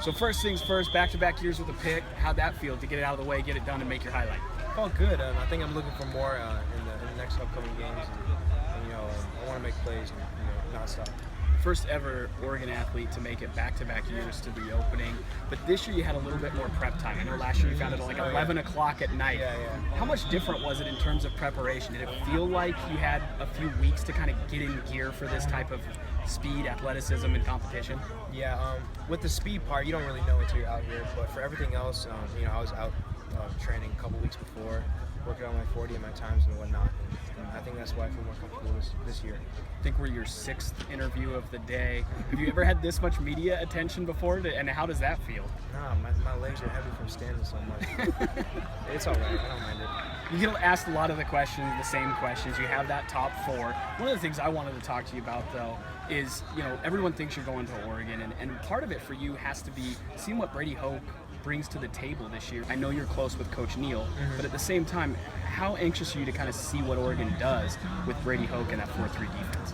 So first things first, back-to-back years with a pick. How'd that feel to get it out of the way, get it done, and make your highlight? Felt good. I think I'm looking for more in the next upcoming games. And I want to make plays and not stop. First ever Oregon athlete to make it back-to-back years to the opening, but this year you had a little bit more prep time. I know last year you found it at like 11 o'clock at night. Yeah. How much different was it in terms of preparation? Did it feel like you had a few weeks to kind of get in gear for this type of speed, athleticism, and competition? Yeah, with the speed part, you don't really know until you're out here, but for everything else, I was out training a couple weeks before, working on my 40 and my times and whatnot. And I think that's why I feel more comfortable this year. I think we're your 6th interview of the day. Have you ever had this much media attention before, and how does that feel? Nah, my legs are heavy from standing so much. It's all right. I don't mind it. You get asked a lot of the same questions. You have that top 4. One of the things I wanted to talk to you about, though, is, everyone thinks you're going to Oregon, and part of it for you has to be seeing what Brady Hoke brings to the table this year. I know you're close with Coach Neal, but at the same time, how anxious are you to kind of see what Oregon does with Brady Hoke and that 4-3 defense?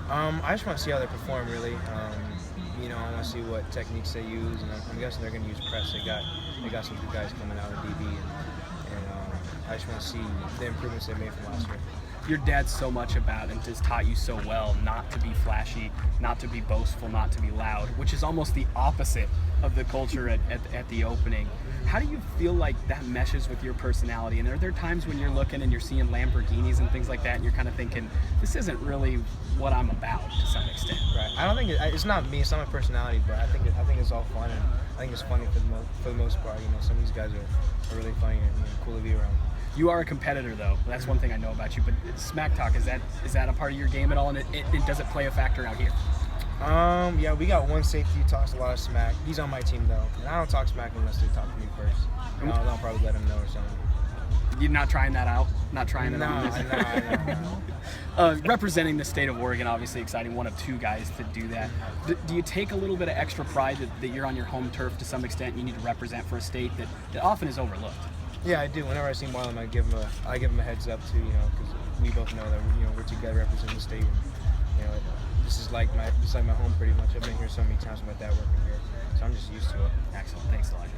I just want to see how they perform, really. I want to see what techniques they use, and I'm guessing they're going to use press. They got some good guys coming out of DB, and I just want to see the improvements they made from last year. Your dad's so much about and has taught you so well not to be flashy, not to be boastful, not to be loud, which is almost the opposite of the culture at the opening. How do you feel like that meshes with your personality? And are there times when you're looking and you're seeing Lamborghinis and things like that, and you're kind of thinking, this isn't really what I'm about to some extent? Right. I don't think it's not me. It's not my personality, but I think it's all fun, and I think it's funny for the most part. Some of these guys are really funny and cool to be around. You are a competitor, though. That's one thing I know about you. But smack talk, is that a part of your game at all? And it does it play a factor out here? Yeah, we got one safety who talks a lot of smack. He's on my team, though. And I don't talk smack unless they talk to me first. I'll probably let him know or something. You're not trying that out? Not trying it out? No. Representing the state of Oregon, obviously exciting. One of 2 guys to do that. Do you take a little bit of extra pride that you're on your home turf to some extent? You need to represent for a state that often is overlooked. Yeah, I do. Whenever I see Marlon, I give him a heads up too, because we both know that we're together representing the state. And, this is like my home pretty much. I've been here so many times with my dad working here, so I'm just used to it. Excellent. Thanks, Elijah.